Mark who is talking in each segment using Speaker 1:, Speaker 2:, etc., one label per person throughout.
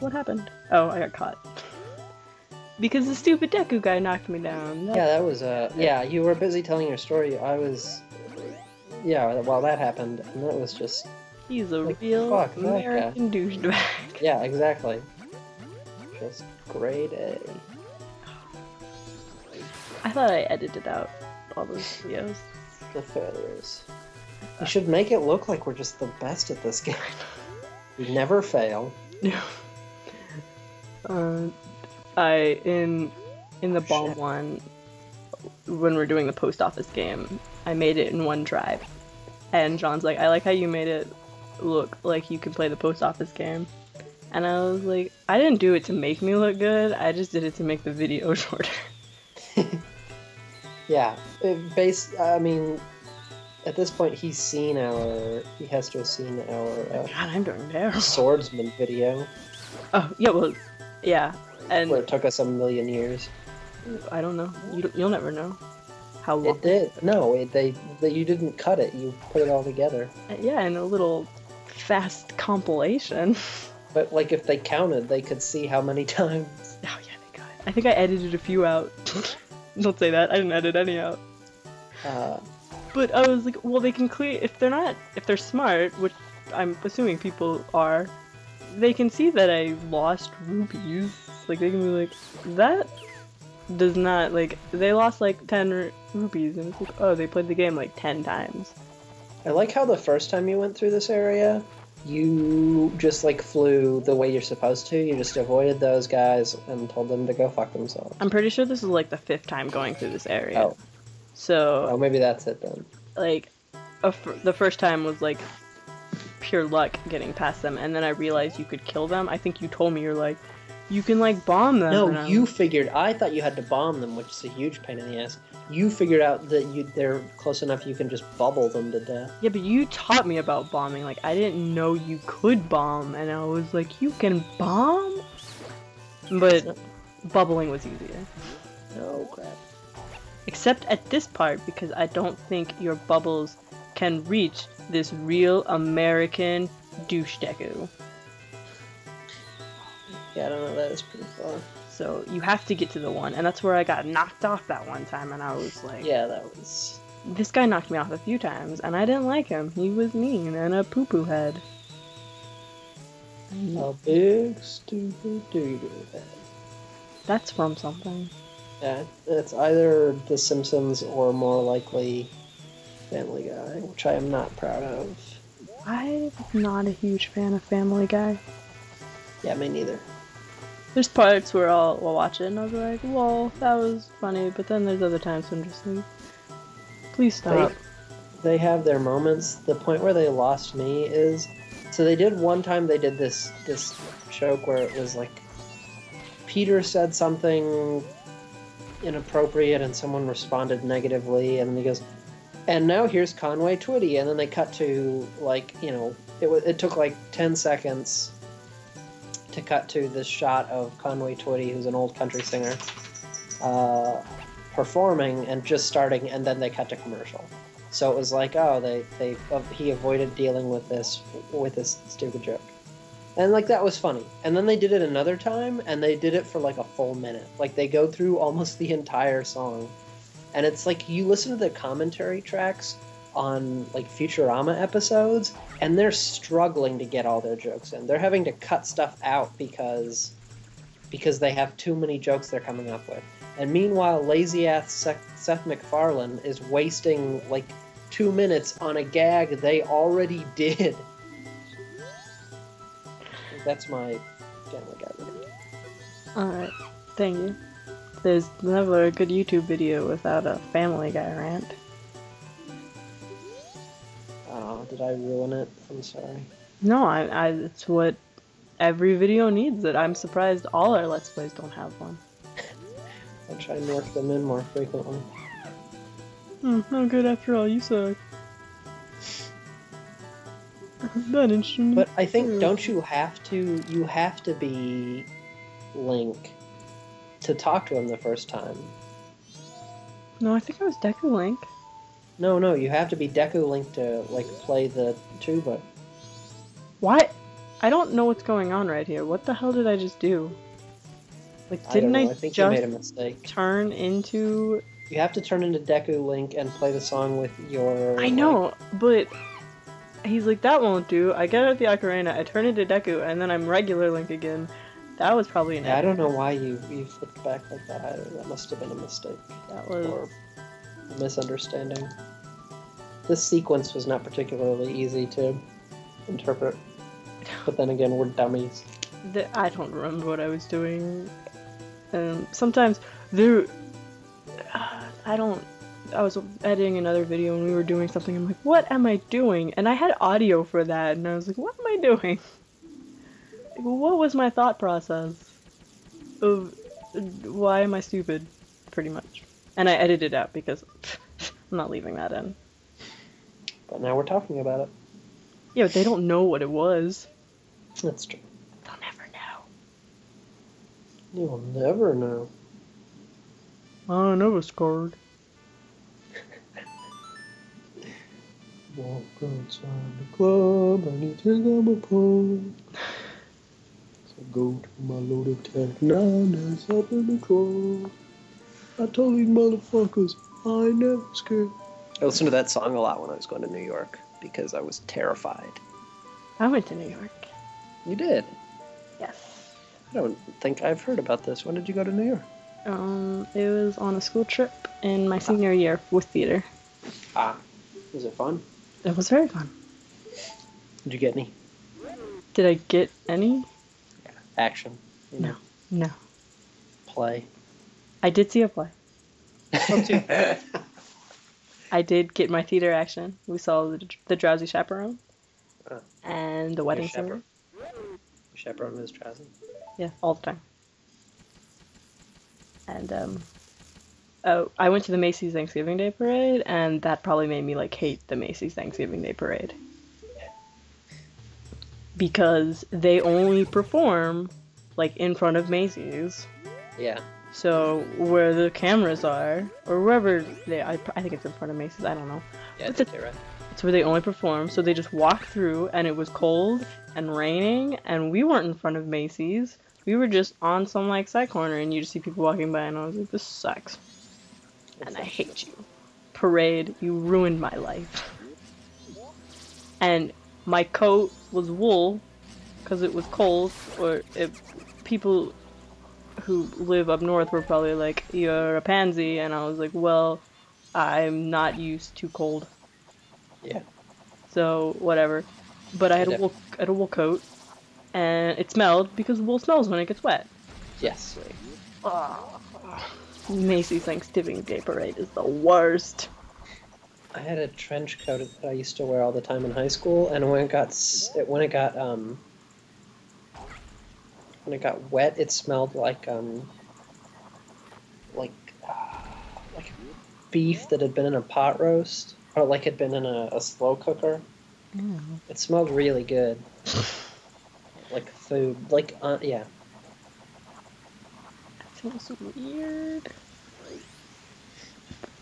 Speaker 1: What happened? Oh, I got caught. Because the stupid Deku guy knocked me down.
Speaker 2: Yeah, that was, yeah, you were busy telling your story. I was, yeah, while that happened, and that was just...
Speaker 1: He's a
Speaker 2: like,
Speaker 1: real
Speaker 2: fuck
Speaker 1: American douchebag.
Speaker 2: Yeah, exactly. Just grade A.
Speaker 1: I thought I edited out all those videos.
Speaker 2: The failures. You should make it look like we're just the best at this game. We never fail.
Speaker 1: In the bomb one, when we're doing the post office game, I made it in OneDrive, and John's like, "I like how you made it look like you can play the post office game," and I was like, "I didn't do it to make me look good. I just did it to make the video shorter."
Speaker 2: Yeah, I mean, at this point, he has to have seen our
Speaker 1: God, I'm doing terrible.
Speaker 2: Swordsman video.
Speaker 1: Oh yeah, well, yeah, and
Speaker 2: where it took us a million years.
Speaker 1: I don't know. You'll never know how long.
Speaker 2: It did. No, you didn't cut it. You put it all together.
Speaker 1: Yeah, in a little fast compilation.
Speaker 2: But like, if they counted, they could see how many times.
Speaker 1: Oh yeah, they could. I think I edited a few out. Don't say that. I didn't edit any out. But I was like, well, they can clear if they're smart, which I'm assuming people are. They can see that I lost rupees. Like they can be like, that does not like they lost like 10 rupees, and it's like, oh, they played the game like 10 times.
Speaker 2: I like how the first time you went through this area, you just like flew the way you're supposed to. You just avoided those guys and told them to go fuck themselves.
Speaker 1: I'm pretty sure this is like the 5th time going through this area.
Speaker 2: Oh.
Speaker 1: So.
Speaker 2: Maybe that's it then.
Speaker 1: Like, the first time was like pure luck getting past them, and then I realized you could kill them. I think you told me you're like, you can like bomb them.
Speaker 2: No, you figured. I thought you had to bomb them, which is a huge pain in the ass. You figured out that they're close enough you can just bubble them to death.
Speaker 1: Yeah, but you taught me about bombing. Like, I didn't know you could bomb, and I was like, you can bomb? But bubbling was easier.
Speaker 2: No crap.
Speaker 1: Except at this part, because I don't think your bubbles can reach this real American douche Deku.
Speaker 2: Yeah, I don't know, that is pretty far.
Speaker 1: So you have to get to the one, and that's where I got knocked off that one time, and I was like...
Speaker 2: Yeah, that was...
Speaker 1: This guy knocked me off a few times, and I didn't like him. He was mean and a poo-poo head.
Speaker 2: A big stupid doo-doo head.
Speaker 1: That's from something.
Speaker 2: Yeah, it's either The Simpsons or more likely Family Guy, which I am not proud of.
Speaker 1: I'm not a huge fan of Family Guy.
Speaker 2: Yeah, me neither.
Speaker 1: There's parts where I'll watch it and I'll be like, well, that was funny, but then there's other times when I'm just like, please stop.
Speaker 2: They have their moments. The point where they lost me is, so they did one time, they did this joke where it was like, Peter said something inappropriate and someone responded negatively, and then he goes, and now here's Conway Twitty, and then they cut to, like, you know, it took like 10 seconds to cut to this shot of Conway Twitty, who's an old country singer, performing and just starting, and then they cut to commercial. So it was like, oh, he avoided dealing with this stupid joke. And, like, that was funny. And then they did it another time, and they did it for, like, a full minute. Like, they go through almost the entire song. And it's like, you listen to the commentary tracks on, like, Futurama episodes, and they're struggling to get all their jokes in. They're having to cut stuff out because they have too many jokes they're coming up with. And meanwhile, lazy-ass Seth MacFarlane is wasting, like, 2 minutes on a gag they already did. That's my Family Guy video.
Speaker 1: Alright, thank you. There's never a good YouTube video without a Family Guy rant.
Speaker 2: Oh, did I ruin it? I'm sorry.
Speaker 1: No, it's what every video needs. That I'm surprised all our Let's Plays don't have one.
Speaker 2: I'll try and work them in more frequently.
Speaker 1: No good after all, you suck. That instrument.
Speaker 2: But I think, don't you have to be Link to talk to him the first time?
Speaker 1: No, I think I was Deku Link.
Speaker 2: No, you have to be Deku Link to, like, play the tuba.
Speaker 1: What? I don't know what's going on right here. What the hell did I just do? Like,
Speaker 2: I don't
Speaker 1: didn't
Speaker 2: know.
Speaker 1: I
Speaker 2: I think you
Speaker 1: just
Speaker 2: made a mistake.
Speaker 1: turn into...
Speaker 2: You have to turn into Deku Link and play the song with your...
Speaker 1: I know, but he's like, that won't do. I get out the ocarina, I turn into Deku, and then I'm regular Link again. That was probably an
Speaker 2: I don't know why you flipped back like that either. That must have been a mistake.
Speaker 1: That was...
Speaker 2: Or a misunderstanding. This sequence was not particularly easy to interpret. But then again, we're dummies.
Speaker 1: I don't remember what I was doing. Sometimes there... I was editing another video and we were doing something. I'm like, what am I doing? And I had audio for that, and I was like, what am I doing? Like, what was my thought process of why am I stupid? Pretty much. And I edited it out because I'm not leaving that in.
Speaker 2: But now we're talking about it.
Speaker 1: Yeah, but they don't know what it was.
Speaker 2: That's true.
Speaker 1: They'll never know.
Speaker 2: You'll never know.
Speaker 1: I never scored.
Speaker 2: Walk outside the club, I need to go my phone. So go to my loaded tank now, there's up in the club. I told these motherfuckers, I ain't never scared. I listened to that song a lot when I was going to New York because I was terrified.
Speaker 1: I went to New York.
Speaker 2: You did?
Speaker 1: Yes.
Speaker 2: I don't think I've heard about this. When did you go to New York?
Speaker 1: It was on a school trip in my senior year with theater.
Speaker 2: Ah. Was it fun?
Speaker 1: It was very fun.
Speaker 2: Did you get any?
Speaker 1: Did I get any?
Speaker 2: Yeah. Action.
Speaker 1: No. No.
Speaker 2: Play.
Speaker 1: I did see a play. I did get my theater action. We saw the Drowsy Chaperone. And the Wedding Singer.
Speaker 2: Chaperone was drowsy?
Speaker 1: Yeah, all the time. And, I went to the Macy's Thanksgiving Day Parade, and that probably made me, like, hate the Macy's Thanksgiving Day Parade. Because they only perform, like, in front of Macy's.
Speaker 2: Yeah.
Speaker 1: So, where the cameras are, or wherever I think it's in front of Macy's, I don't know.
Speaker 2: Yeah, I think you're right.
Speaker 1: It's where they only perform, so they just walk through, and it was cold and raining, and we weren't in front of Macy's. We were just on some, like, side corner, and you just see people walking by, and I was like, this sucks. And I hate you. Parade, you ruined my life. And my coat was wool, because it was cold, or people who live up north were probably like, you're a pansy, and I was like, well, I'm not used to cold.
Speaker 2: Yeah.
Speaker 1: So, whatever. But I had a wool coat, and it smelled, because wool smells when it gets wet.
Speaker 2: Yes.
Speaker 1: Macy's Thanksgiving Day Parade is the worst.
Speaker 2: I had a trench coat that I used to wear all the time in high school, and when it got wet, it smelled like beef that had been in a pot roast, or like had been in a slow cooker.
Speaker 1: Mm.
Speaker 2: It smelled really good, like food, yeah.
Speaker 1: Feels weird.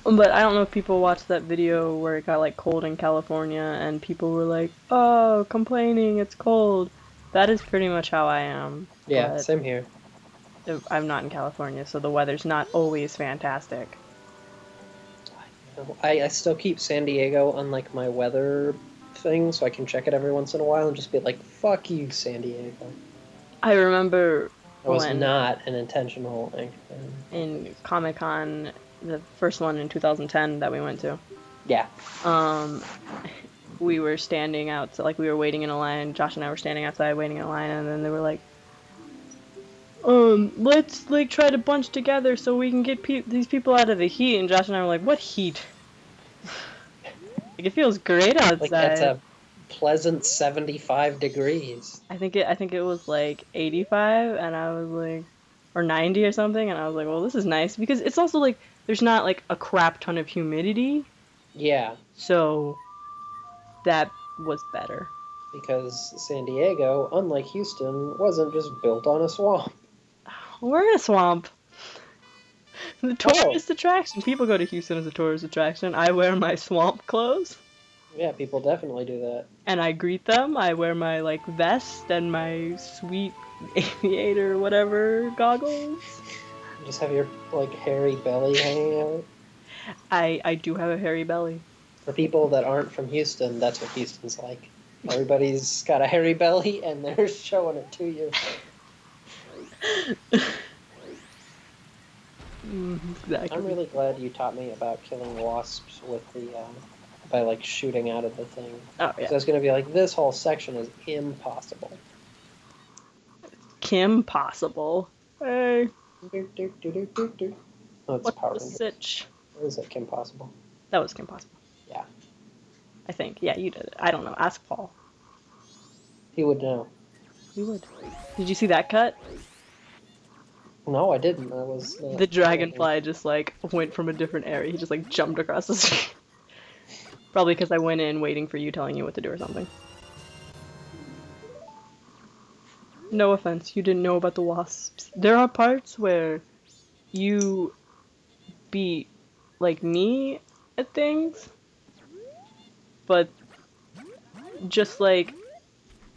Speaker 1: But I don't know if people watched that video where it got like cold in California and people were like, oh, complaining, it's cold. That is pretty much how I am.
Speaker 2: Yeah, same here.
Speaker 1: I'm not in California, so the weather's not always fantastic.
Speaker 2: I still keep San Diego on like my weather thing, so I can check it every once in a while and just be like, fuck you, San Diego.
Speaker 1: I remember
Speaker 2: it was not an intentional thing.
Speaker 1: In Comic-Con, the first one in 2010 that we went to.
Speaker 2: Yeah.
Speaker 1: We were standing out, so like we were waiting in a line. Josh and I were standing outside waiting in a line, and then they were like, let's like try to bunch together so we can get these people out of the heat. And Josh and I were like, what heat? Like, it feels great outside.
Speaker 2: Like that's a pleasant 75 degrees.
Speaker 1: I think it was like 85, and I was like, or 90 or something, and I was like, well, this is nice because it's also like there's not like a crap ton of humidity.
Speaker 2: Yeah.
Speaker 1: So that was better.
Speaker 2: Because San Diego, unlike Houston, wasn't just built on a swamp.
Speaker 1: We're in a swamp. The tourist attraction. People go to Houston as a tourist attraction. I wear my swamp clothes.
Speaker 2: Yeah, people definitely do that.
Speaker 1: And I greet them. I wear my like vest and my sweet aviator whatever goggles.
Speaker 2: You just have your like hairy belly hanging out.
Speaker 1: I do have a hairy belly.
Speaker 2: For people that aren't from Houston, that's what Houston's like. Everybody's got a hairy belly and they're showing it to you.
Speaker 1: Exactly.
Speaker 2: I'm really glad you taught me about killing wasps with the by like shooting out of the thing.
Speaker 1: Oh yeah.
Speaker 2: So it's gonna be like this whole section is impossible.
Speaker 1: Kim Possible. Hey.
Speaker 2: Oh, it's
Speaker 1: What's
Speaker 2: Power
Speaker 1: the
Speaker 2: Rangers.
Speaker 1: sitch?
Speaker 2: Or is it Kim Possible?
Speaker 1: That was Kim Possible.
Speaker 2: Yeah.
Speaker 1: I think. Yeah, you did it. I don't know. Ask Paul.
Speaker 2: He would know.
Speaker 1: He would. Did you see that cut?
Speaker 2: No, I didn't. I was
Speaker 1: The dragonfly just like went from a different area. He just like jumped across the street. Probably because I went in waiting for you telling you what to do or something. No offense, you didn't know about the wasps. There are parts where you beat like me at things, but just like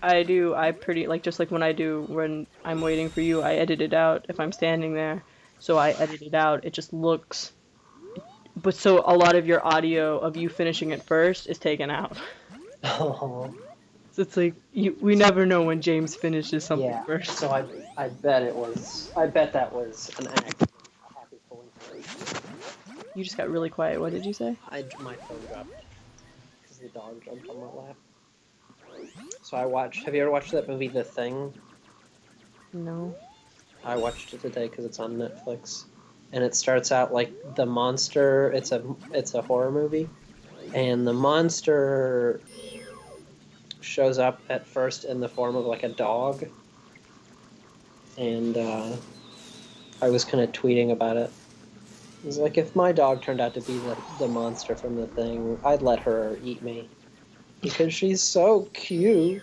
Speaker 1: I pretty like just like when I'm waiting for you, I edit it out if I'm standing there. So I edit it out. It just looks. But so a lot of your audio of you finishing it first is taken out.
Speaker 2: Oh.
Speaker 1: So it's like we never know when James finishes something first.
Speaker 2: So I bet that was an act of happy coincidence.
Speaker 1: You just got really quiet. What did you say?
Speaker 2: My phone dropped because the dog jumped on my lap. So have you ever watched that movie The Thing?
Speaker 1: No.
Speaker 2: I watched it today because it's on Netflix. And it starts out like the monster, it's a horror movie. And the monster shows up at first in the form of like a dog. And I was kind of tweeting about it. It was like, if my dog turned out to be the monster from The Thing, I'd let her eat me. Because she's so cute.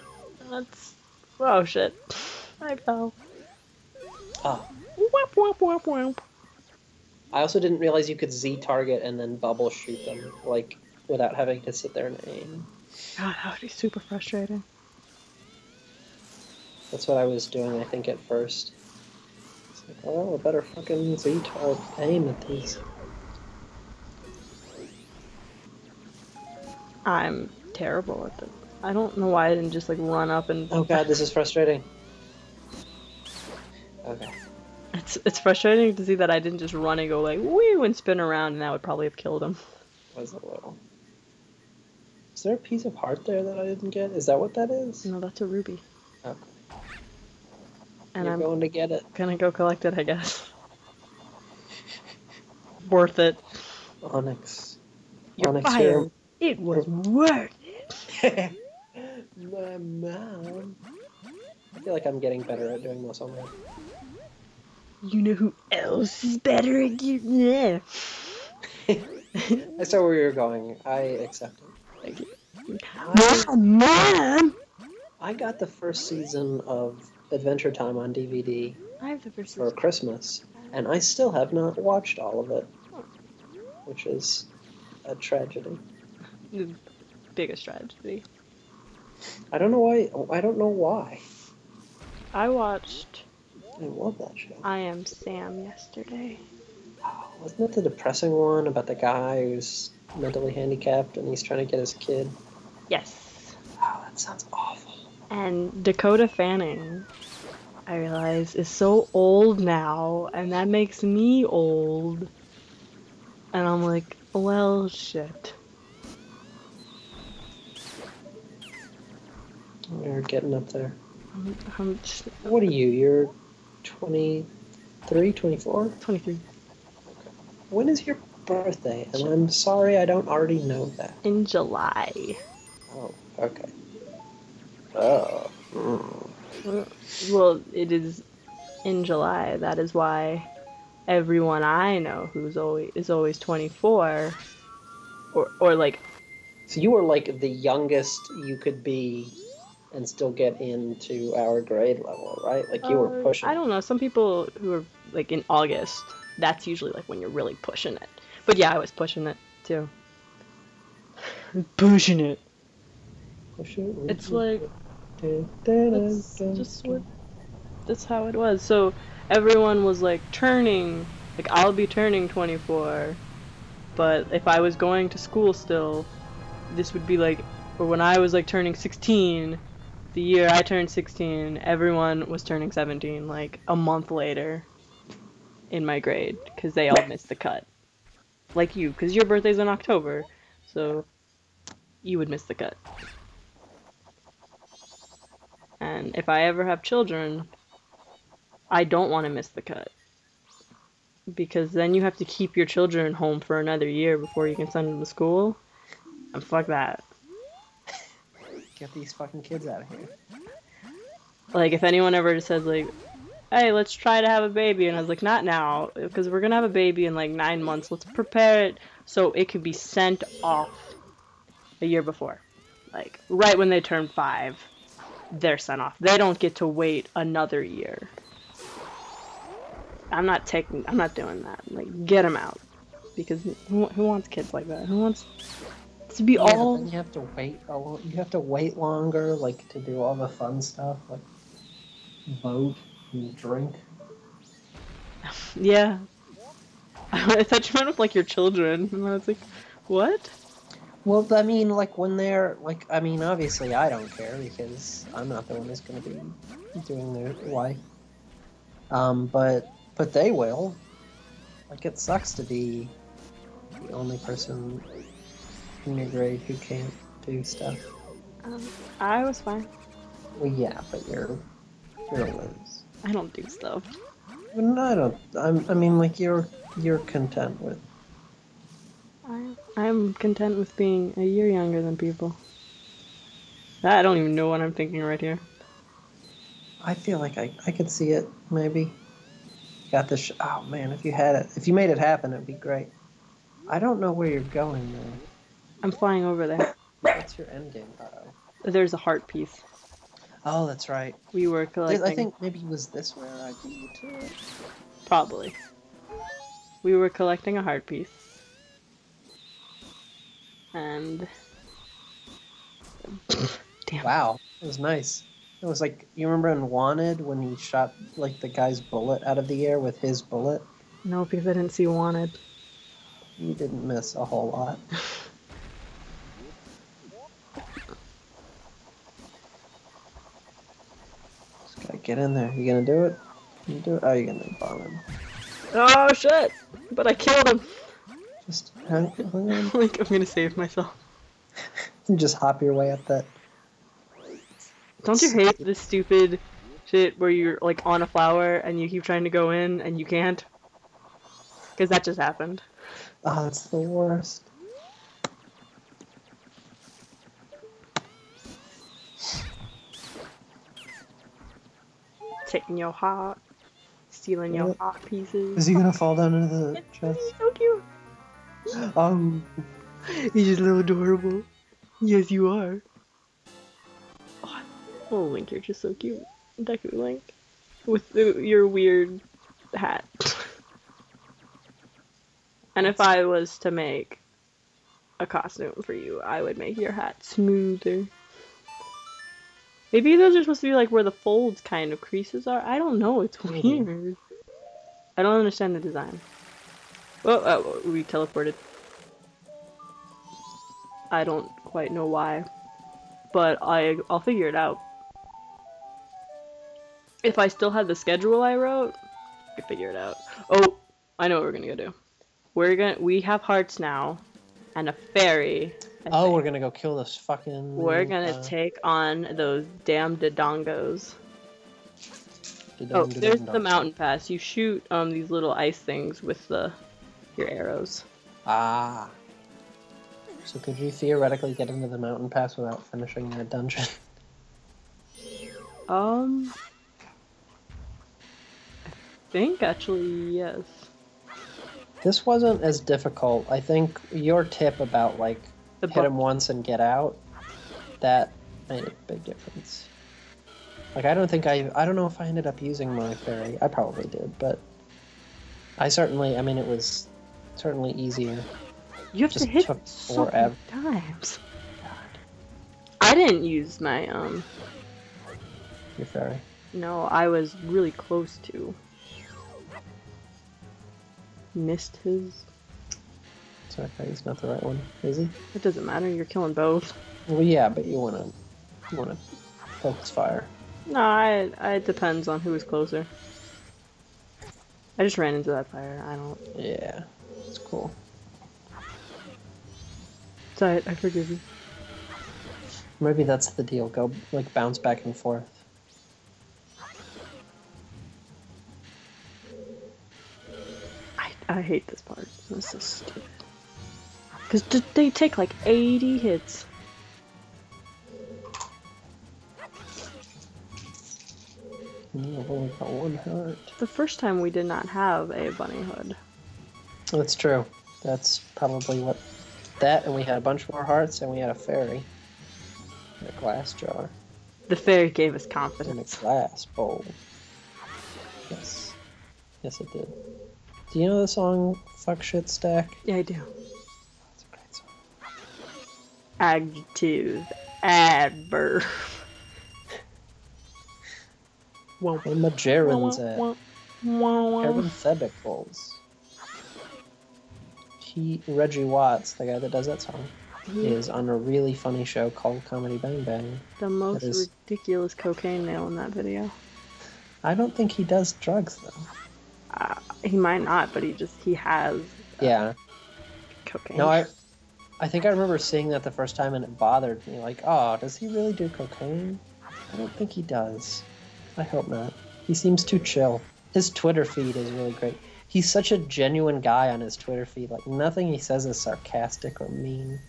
Speaker 1: That's... Oh, shit. I fell.
Speaker 2: Oh.
Speaker 1: Whap, whap, whap, whap.
Speaker 2: I also didn't realize you could Z-target and then bubble shoot them, like, without having to sit there and aim.
Speaker 1: God, that would be super frustrating.
Speaker 2: That's what I was doing, I think, at first. It's like, oh, I better fucking Z-target aim at these.
Speaker 1: I'm terrible at it. I don't know why I didn't just, like, run up and...
Speaker 2: Oh god, this is frustrating. Okay.
Speaker 1: It's frustrating to see that I didn't just run and go, like, woo, and spin around, and that would probably have killed him.
Speaker 2: Was a little. Is there a piece of heart there that I didn't get? Is that what that is?
Speaker 1: No, that's a ruby.
Speaker 2: Okay.
Speaker 1: And
Speaker 2: You're
Speaker 1: I'm
Speaker 2: going to get it.
Speaker 1: gonna go collect it, I guess. Worth it.
Speaker 2: Onyx.
Speaker 1: You're
Speaker 2: Onyx
Speaker 1: fired.
Speaker 2: here.
Speaker 1: It was worth it.
Speaker 2: My mom. I feel like I'm getting better at doing this already.
Speaker 1: You know who else is better at you? Yeah.
Speaker 2: I saw where you were going. I accept it.
Speaker 1: Thank you. Mom!
Speaker 2: I got the first season of Adventure Time on DVD
Speaker 1: I have the first
Speaker 2: for Christmas, and I still have not watched all of it, which is a tragedy.
Speaker 1: The biggest tragedy.
Speaker 2: I don't know why.
Speaker 1: I watched
Speaker 2: I love that show.
Speaker 1: I Am Sam yesterday.
Speaker 2: Oh, wasn't that the depressing one about the guy who's mentally handicapped and he's trying to get his kid?
Speaker 1: Yes.
Speaker 2: Oh, that sounds awful.
Speaker 1: And Dakota Fanning, I realize, is so old now, and that makes me old. And I'm like, well, shit.
Speaker 2: You're getting up there.
Speaker 1: I'm just,
Speaker 2: What are you? You're 23, 24?
Speaker 1: 23.
Speaker 2: When is your birthday? And I'm sorry I don't already know that.
Speaker 1: In July.
Speaker 2: Oh, okay. Oh. Mm.
Speaker 1: Well, it is in July. That is why everyone I know who's always 24, or like.
Speaker 2: So you were like the youngest you could be and still get into our grade level, right? Like you were pushing.
Speaker 1: I don't know. Some people who are like in August, that's usually like when you're really pushing it. But yeah, I was pushing it too. Pushing it.
Speaker 2: Push it.
Speaker 1: It's like that's just what. That's how it was. So everyone was like turning. Like I'll be turning 24, but if I was going to school still, this would be like, or when I was like turning 16, the year I turned 16, everyone was turning 17 like a month later in my grade because they all missed the cut. Like you, because your birthday's in October, so you would miss the cut. And if I ever have children, I don't want to miss the cut. Because then you have to keep your children home for another year before you can send them to school. And fuck that.
Speaker 2: Get these fucking kids out of here.
Speaker 1: Like, if anyone ever says, like, hey, let's try to have a baby, and I was like, not now, because we're gonna have a baby in, like, 9 months. Let's prepare it so it can be sent off a year before. Like, right when they turn 5, they're sent off. They don't get to wait another year. I'm not doing that. Like, get them out. Because who wants kids like that? Who wants to be all...
Speaker 2: Then you have to wait. You have to wait longer, like, to do all the fun stuff, like vote and drink.
Speaker 1: Yeah. I thought you meant with, like, your children. And I was like, what?
Speaker 2: Well, I mean, like, when they're, like, I mean, obviously I don't care because I'm not the one who's going to be doing their life. But they will. Like, it sucks to be the only person in your grade who can't do stuff.
Speaker 1: I was fine.
Speaker 2: Well, yeah, but you're a Liz.
Speaker 1: I don't do stuff.
Speaker 2: No, I mean, like, you're content with.
Speaker 1: I'm content with being a year younger than people. I don't even know what I'm thinking right here.
Speaker 2: I feel like I could see it, maybe. Got this. Oh man, if you made it happen, it'd be great. I don't know where you're going though.
Speaker 1: I'm flying over there.
Speaker 2: What's your end game?
Speaker 1: There's a heart piece.
Speaker 2: Oh, that's right.
Speaker 1: We were collecting.
Speaker 2: I think maybe was this where I beat you to it?
Speaker 1: Probably. We were collecting a heart piece. And... Damn.
Speaker 2: Wow, it was nice. It was like, you remember in Wanted when he shot like the guy's bullet out of the air with his bullet?
Speaker 1: No, because I didn't see Wanted.
Speaker 2: You didn't miss a whole lot. Just gotta get in there. You gonna do it? You do it? Oh, you're gonna bomb him.
Speaker 1: Oh shit! But I killed him!
Speaker 2: Just hang on.
Speaker 1: Like, I'm gonna save myself.
Speaker 2: You just hop your way up that.
Speaker 1: Don't you hate this stupid shit where you're like on a flower and you keep trying to go in and you can't? Because that just happened.
Speaker 2: Oh, it's the worst.
Speaker 1: Taking your heart, stealing your heart pieces.
Speaker 2: Is he gonna fall down into the chest?
Speaker 1: He's so cute. He's just a little adorable. Yes, you are. Oh, Link, you're just so cute. Deku Link. With your weird hat. And if I was to make a costume for you, I would make your hat smoother. Maybe those are supposed to be like where the folds kind of creases are. I don't know, it's weird. I don't understand the design. Oh, we teleported. I don't quite know why. But I'll figure it out. If I still had the schedule I wrote, I could figure it out. Oh, I know what we're gonna go do. We have hearts now, and a fairy.
Speaker 2: We're gonna go kill this fucking...
Speaker 1: We're gonna take on those damn Dodongos. Oh, there's the mountain pass. You shoot these little ice things with your arrows.
Speaker 2: Ah. So could you theoretically get into the mountain pass without finishing that dungeon?
Speaker 1: I think actually, yes.
Speaker 2: This wasn't as difficult. I think your tip about like hit him once and get out, that made a big difference. Like I don't know if I ended up using my fairy. I probably did, but it was certainly easier.
Speaker 1: You have to hit it so many times. I didn't use my,
Speaker 2: Your fairy.
Speaker 1: No, I was really close to. Missed his.
Speaker 2: Sorry, he's not the right one, is he?
Speaker 1: It doesn't matter, you're killing both.
Speaker 2: Well, yeah, but you wanna focus fire.
Speaker 1: No, it depends on who is closer. I just ran into that fire, I don't...
Speaker 2: Yeah, it's cool.
Speaker 1: It's alright, I forgive you.
Speaker 2: Maybe that's the deal, go, like, bounce back and forth.
Speaker 1: I hate this part, this is so stupid. Because they take like 80 hits.
Speaker 2: I've only got one heart.
Speaker 1: The first time we did not have a bunny hood.
Speaker 2: That's true. That's probably what... That, and we had a bunch more hearts, and we had a fairy. And a glass jar.
Speaker 1: The fairy gave us confidence.
Speaker 2: And a glass bowl. Yes. Yes, it did. Do you know the song Fuck Shit Stack?
Speaker 1: Yeah, I do.
Speaker 2: It's a great song.
Speaker 1: Adjective. Adverb.
Speaker 2: Where Majorans at? Parentheticals. Reggie Watts, the guy that does that song, is on a really funny show called Comedy Bang Bang.
Speaker 1: The most ridiculous cocaine nail in that video.
Speaker 2: I don't think he does drugs, though.
Speaker 1: He might not, but he has.
Speaker 2: Yeah.
Speaker 1: Cocaine.
Speaker 2: No, I think I remember seeing that the first time and it bothered me. Like, oh, does he really do cocaine? I don't think he does. I hope not. He seems too chill. His Twitter feed is really great. He's such a genuine guy on his Twitter feed. Like, nothing he says is sarcastic or mean.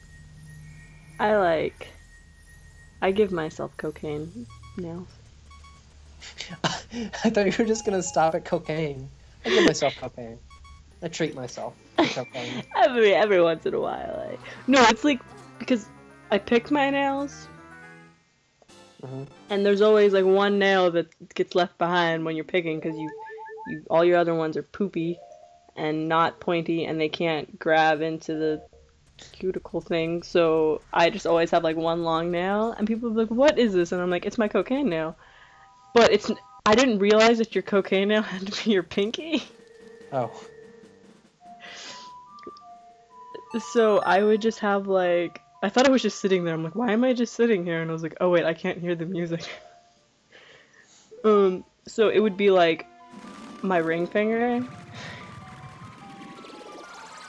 Speaker 1: I give myself cocaine nails.
Speaker 2: I thought you were just gonna stop at cocaine. I give myself cocaine. I treat myself to cocaine.
Speaker 1: Every once in a while. No, it's like, because I pick my nails, and there's always like one nail that gets left behind when you're picking, because all your other ones are poopy and not pointy, and they can't grab into the cuticle thing, so I just always have like one long nail, and people are like, what is this? And I'm like, it's my cocaine nail. But I didn't realize that your cocaine nail had to be your pinky.
Speaker 2: Oh.
Speaker 1: So I would just have like, I thought I was just sitting there. I'm like, why am I just sitting here? And I was like, oh wait, I can't hear the music. So it would be like my ring finger,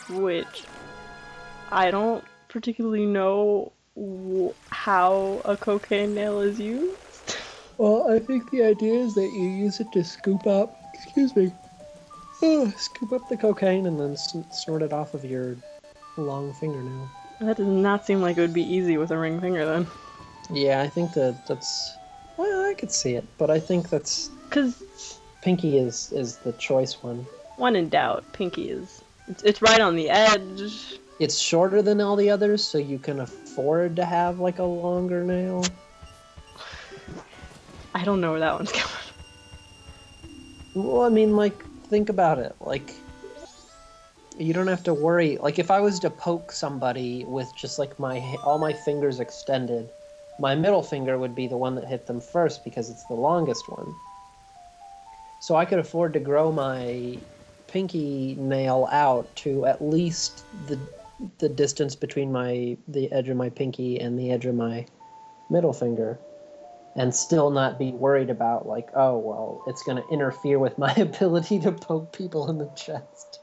Speaker 1: which I don't particularly know how a cocaine nail is used.
Speaker 2: Well, I think the idea is that you use it to scoop up, scoop up the cocaine and then snort it off of your long fingernail.
Speaker 1: That does not seem like it would be easy with a ring finger then.
Speaker 2: Yeah, I think that's... Well, I could see it, but I think that's...
Speaker 1: Because...
Speaker 2: Pinky is the choice one.
Speaker 1: When in doubt, pinky is... It's right on the edge.
Speaker 2: It's shorter than all the others, so you can afford to have, like, a longer nail.
Speaker 1: I don't know where that one's going.
Speaker 2: Well, I mean, like, think about it. Like, you don't have to worry. Like, if I was to poke somebody with just, like, all my fingers extended, my middle finger would be the one that hit them first because it's the longest one. So I could afford to grow my pinky nail out to at least the distance between the edge of my pinky and the edge of my middle finger, and still not be worried about, like, oh, well, it's going to interfere with my ability to poke people in the chest.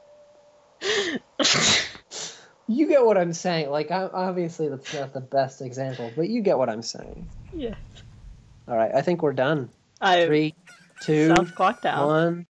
Speaker 2: You get what I'm saying. Like, obviously that's not the best example, but you get what I'm saying.
Speaker 1: Yes.
Speaker 2: All right, I think we're done. 3, 2,
Speaker 1: self-clocked out.
Speaker 2: 1.